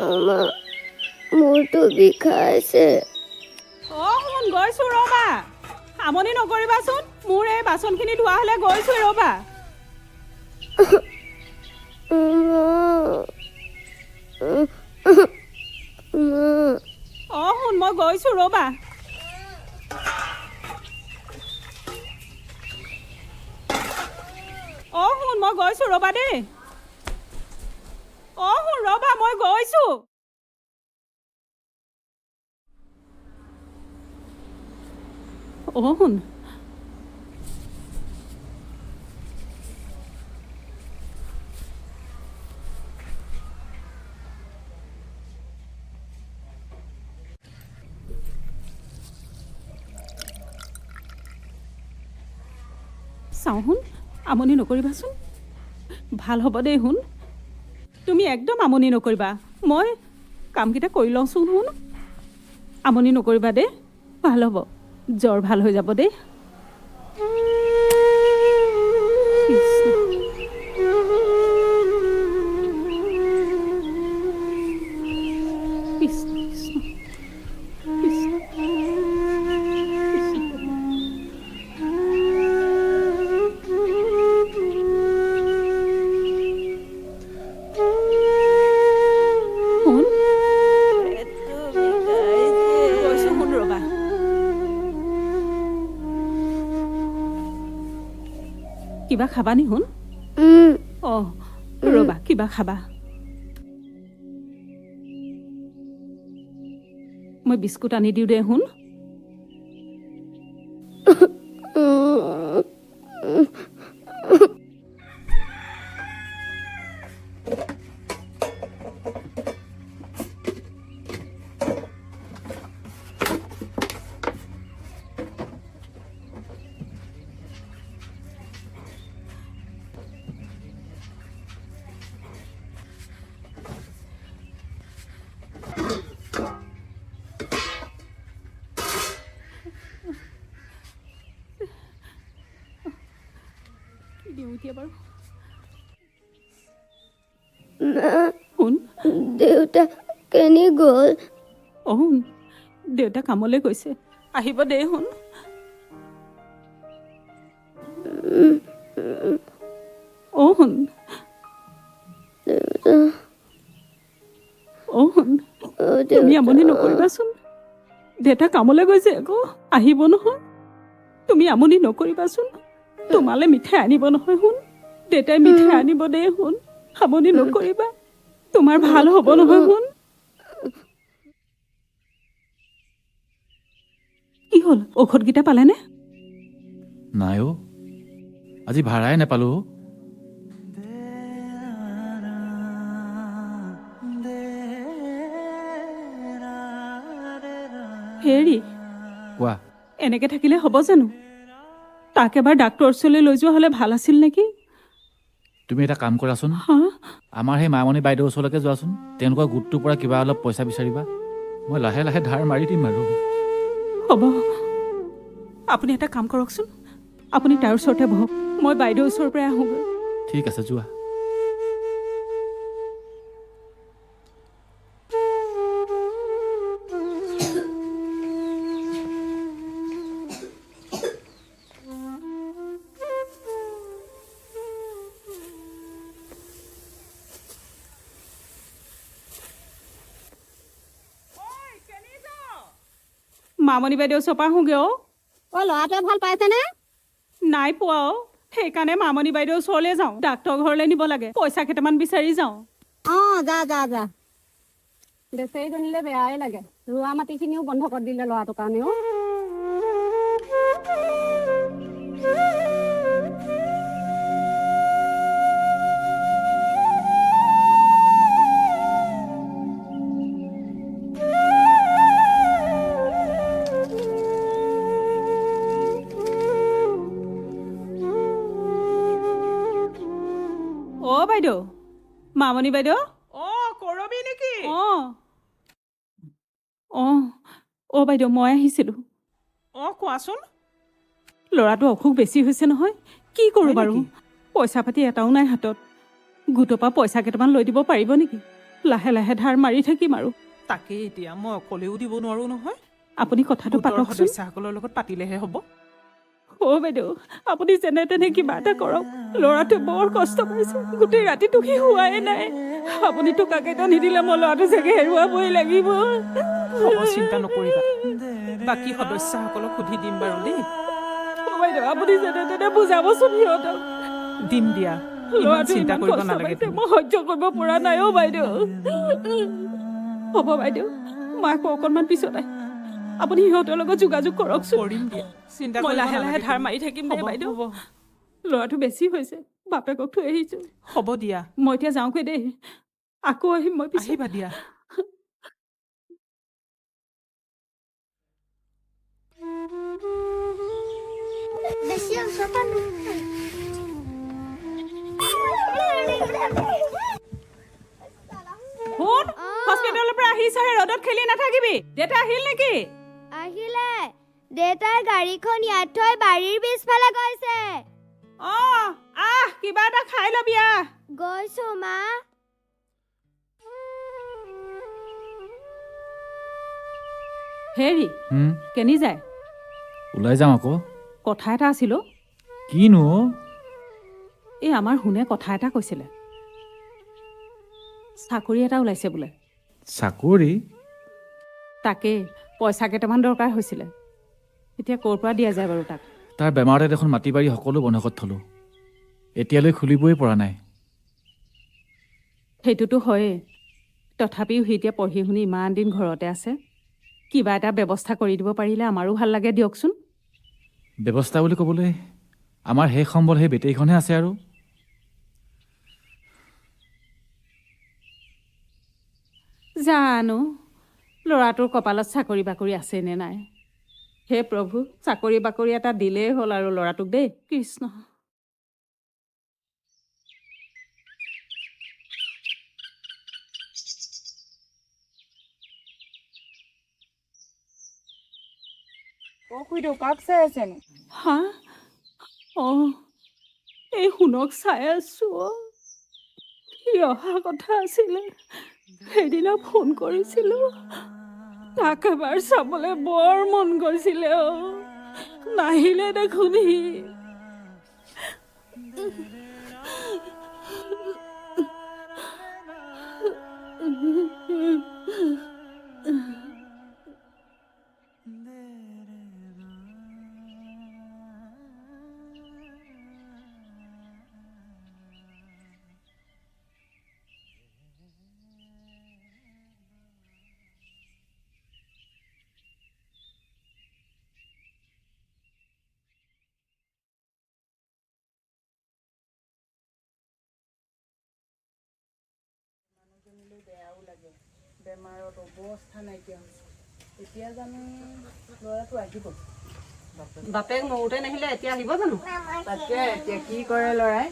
আমা মূৰটো বিষাইছে। শুন গৈছো ৰ'বা, আমনি নকৰিবাচোন। মোৰ এই বাচনখিনি ধোৱা হ'লে গৈছো ৰ'বা। শুন মই গৈছো ৰ'বা। শুন মই গৈছো ৰ'বা দেই। শুন ৰ'বা মই গৈছো। শুন চাওঁ শুন, আমনি নকৰিবাচোন। ভাল হ'ব দেই শুন, তুমি একদম আমনি নকৰিবা। মই কামকেইটা কৰি লওঁচোন শুন। আমনি নকৰিবা দেই, ভাল হ'ব। জ্বৰ ভাল হৈ যাব দেই। কৃষ্ণ। কৃষ্ণ কৃষ্ণ কৃষ্ণ কৃষ্ণ প্ৰভু। শুন পেটটো বিষাইছে। গৈছো শুন ৰ'বা। কিবা খাবা নি শুন? ৰ'বা কিবা খাবা। মই বিস্কুট আনি দিওঁ দে শুন। কি দিওঁ এতিয়া বাৰু? শুন দেউতা কেনি গ'ল? শুন, দেউতা কামলৈ গৈছে, আহিব দে শুন। শুন শুন, তুমি আমনি নকৰিবাচোন। দেউতা কামলৈ গৈছে আকৌ, আহিব নহয়। তুমি আমনি নকৰিবাচোন। তোমালৈ মিঠাই আনিব নহয় শুন। দেউতাই মিঠাই আনিব দে শুন, আমনি নকৰিবা। তোমাৰ ভাল হ'ব নহয় শুন। কি হ'ল, ঔষধকেইটা পালেনে? নাই অ', আজি ভাড়াই নাপালোঁ। হেৰি, কোৱা। এনেকে থাকিলে হ'ব জানো? তাক এবাৰ ডাক্তৰৰ ওচৰলৈ লৈ যোৱা হ'লে ভাল আছিল নেকি? তুমি এটা কাম কৰাচোন, হা? আমাৰ সেই মামণি বাইদেউৰ ওচৰলৈকে যোৱাচোন। তেওঁলোকৰ গোটটোৰ পৰা কিবা অলপ পইচা বিচাৰিবা। মই লাহে লাহে ধাৰ মাৰি দিম আৰু। হ'ব, আপুনি এটা কাম কৰকচোন। আপুনি তাৰ ওচৰতে বহক, মই বাইদেউৰ ওচৰৰ পৰাই আহোঁগৈ। ঠিক আছে, যোৱা। মামণি বাইদেউৰ ওচৰৰ পৰা আহোঁগৈ। ল'ৰাটোৱে ভাল পাইছেনে? নাই পোৱা সেইকাৰণে মামণি বাইদেউৰ ওচৰলৈ যাওঁ। ডাক্তৰ ঘৰলৈ নিব লাগে, পইচা কেইটামান বিচাৰি যাওঁ। যা। বেচেৰীজনীলে বেয়াই লাগে। ৰোৱা মাটিখিনিও বন্ধ কৰি দিলে ল'ৰাটোৰ কাৰণেও। বাইদেউ, মামণি বাইদেউ। কৰবি নেকি? বাইদেউ মই আহিছিলোঁ। কোৱাচোন। ল'ৰাটো অসুখ বেছি হৈছে নহয়, কি কৰোঁ বাৰু? পইচা পাতি এটাও নাই হাতত। গোটৰ পৰা পইচা কেইটামান লৈ দিব পাৰিব নেকি? লাহে লাহে ধাৰ মাৰি থাকিম আৰু। তাকে এতিয়া মই অকলেও দিব নোৱাৰো নহয়। আপুনি কথাটো গোটৰ পাতকচোন। সদস্যসকলৰ লগত পাতিলেহে হ'ব। বাইদেউ আপুনি যেনে তেনে কিবা এটা কৰক। ল'ৰাটোৱে বৰ কষ্ট পাইছে, গোটেই ৰাতিটো সি হোৱাই নাই। আপুনি টকা কেইটা নিদিলে মই ল'ৰাটো চাগে হেৰুৱাবই লাগিব। হ'ব, চিন্তা নকৰিবা। বাকী সদস্যসকলক সুধি দিম বাৰু দেই। বাইদেউ আপুনি যেনে তেনে বুজাবচোন সিহঁতক। দিম দিয়া, ইমান ল'ৰাটো চিন্তা ইমান কৰিব কষ্ট নালাগে পাইছে, তুমি। মই সহ্য কৰিব পৰা নাই বাইদেউ। হ'ব বাইদেউ, মই আকৌ অকণমান পিছত আহিম। আপুনি সিহঁতৰ লগত যোগাযোগ কৰকচোন। কৰিম দিয়া, চিন্তা মই কৰিব লাহে লাহে নালাগে ধাৰ তুমি। মাৰি থাকিম হ'ব, দেই বাইদেউ। হ'ব। ল'ৰাটো বেছি হৈছে, বাপেকক থৈ আহিছোঁ। হ'ব দিয়া, মই এতিয়া যাওঁগৈ দেই, আকৌ আহিম মই পিছত। আহিবা দিয়া। বেছি ওচৰপা শুন, হস্পিটেলৰ পৰা আহিছহে, ৰ'দত খেলি নাথাকিবি। দেউতা আহিল নেকি? আহিলে। দেউতাই গাড়ীখন ইয়াত থৈ বাৰীৰ পিছফালে গৈছে। কিবা এটা খাই ল'বি আহ। গৈছো মা। হেৰি কেনি যায়? ওলাই যাওঁ আকৌ। কথা এটা আছিল অ'। কিনো? এই আমাৰ শুনে কথা এটা কৈছিলে, চাকৰি এটা ওলাইছে বোলে। চাকৰি? তাকে পইচা কেইটামান দৰকাৰ হৈছিলে। এতিয়া ক'ৰ পৰা দিয়া যায় বাৰু তাক? তাৰ বেমাৰতে দেখোন মাটি বাৰী সকলো বন্ধকত থলোঁ, এতিয়ালৈ খুলিবই পৰা নাই। সেইটোতো হয়েই, তথাপিও সি এতিয়া পঢ়ি শুনি ইমান দিন ঘৰতে আছে। কিবা এটা ব্যৱস্থা কৰি দিব পাৰিলে আমাৰো ভাল লাগে দিয়কচোন। ব্যৱস্থা বুলি ক'বলৈ আমাৰ শেষ সম্বল সেই বেটেৰীখনহে আছে আৰু। জানো ল'ৰাটোৰ কপালত চাকৰি বাকৰি আছে নে নাই। হে প্ৰভু, চাকৰি বাকৰি এটা দিলেই হ'ল আৰু ল'ৰাটোক দেই। কৃষ্ণ। হা? এই শুনক চাই আছো। সি অহা কথা আছিলে, সেইদিনা ফোন কৰিছিলো। তাক এবাৰ চাবলৈ বৰ মন গৈছিলে। নাহিলে দেখোন সি। বেমাৰত অৱস্থা নাইকিয়া হৈছে। এতিয়া জানো ল'ৰাটো আহিব? বাপেক মৰোতে নাহিলে, এতিয়া আহিব জানো? তাকে এতিয়া কি কৰে ল'ৰাই?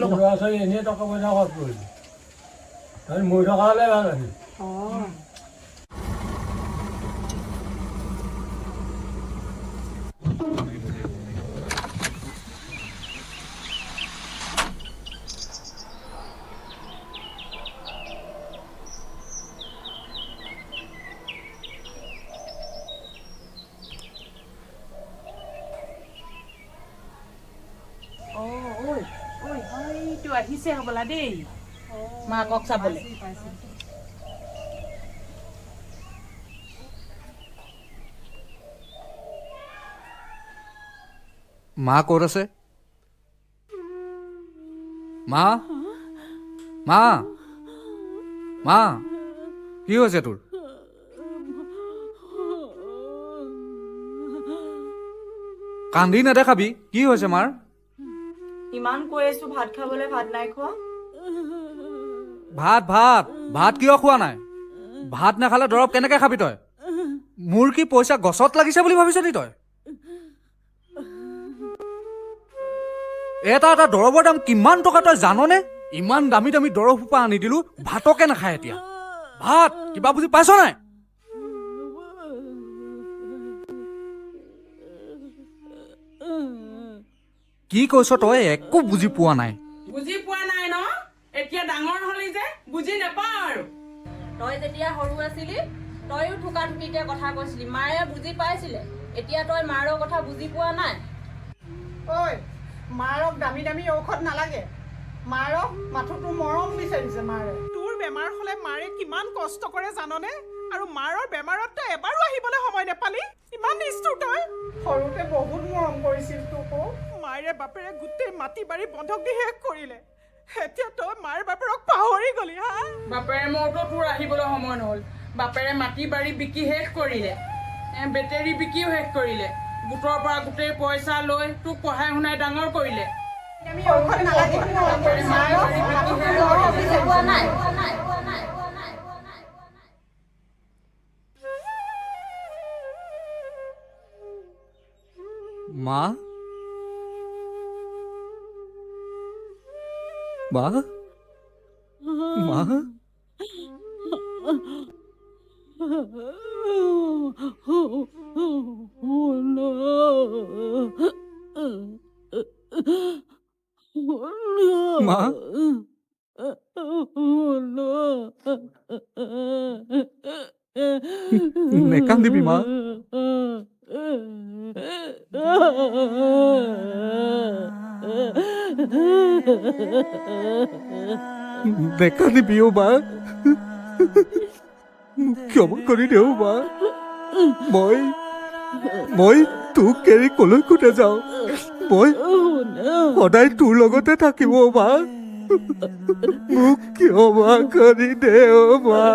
ল'ৰা ছোৱালী এনেই টকা পইচা খৰচ কৰিলে, মৰি থকা হ'লে ভাল আছিল। এইটো আহিছে হ'বলা দেই, মাকক চাবলৈ। মা ক'ত আছে? মা, মা, মা, কি হৈছে তোৰ? কান্দি নেদেখাবি, কি হৈছে মাৰ? ইমান কৈ আছো ভাত খাবলৈ, ভাত নাই খোৱা। ভাত ভাত ভাত কিয় খোৱা নাই? ভাত নাখালে দৰৱ কেনেকে খাবি তই? মোৰ কি পইচা গছত লাগিছে বুলি ভাবিছ নি তই? এটা এটা দৰৱৰ দাম কিমান টকা তই জাননে? ইমান দামী দামী দৰৱ সোপা আনি দিলো, ভাতকে নাখায় এতিয়া। ভাত কিবা বুজি পাইছ নাই? কি কৈছ তই? একো বুজি পোৱা নাই। বুজি পোৱা নাই ন? এতিয়া ডাঙৰ হলি যে বুজি নাপাওঁ আৰু তই যেতিয়া সৰু আছিলি তইও ঠুকা ঠুকিকে কথা কৈছিলি, মায়ে বুজি পাইছিলে। এতিয়া তই মাৰৰ কথা বুজি পোৱা নাই। ঐ মাৰক দামী দামী ঔষধ নালাগে, মাৰক মাথোতো মৰম বিচাৰিছে মাৰে। তোৰ বেমাৰ হলে মাৰে কিমান কষ্ট কৰে জাননে? আৰু মাৰৰ বেমাৰত তই এবাৰো আহিবলৈ সময় নাপালি। ইমান নিষ্ঠুৰ তই। সৰুতে বহুত মৰম কৰিছিল তোকো। মাৰে বাপেৰে গোটেই মাটি বাৰী বন্ধক দি শেষ কৰিলে। এতিয়া তই মাৰ বাপেৰক পাহৰি গলি হা? বাপেৰে মোৰতো তোৰ আহিবলৈ সময় নহ'ল। বাপেৰে মাটি বাৰী বিকি শেষ কৰিলে, বেটেৰী বিকিও শেষ কৰিলে। গোটৰ পৰা গোটেই পইচা লৈ তোক পঢ়াই শুনাই ডাঙৰ কৰিলে। ঔষধ নালাগে, মাৰক বুজি পোৱা নাই। মা মা মা মা নেকান্দিবি মা। নেকান্দিবি অ' মা, মোক ক্ষমা কৰি দে অ' মা। মই তোক এৰি কলৈকো নাযাওঁ। মই সদায় তোৰ লগতে থাকিব অ' মা। মোক ক্ষমা কৰি দে অ' মা।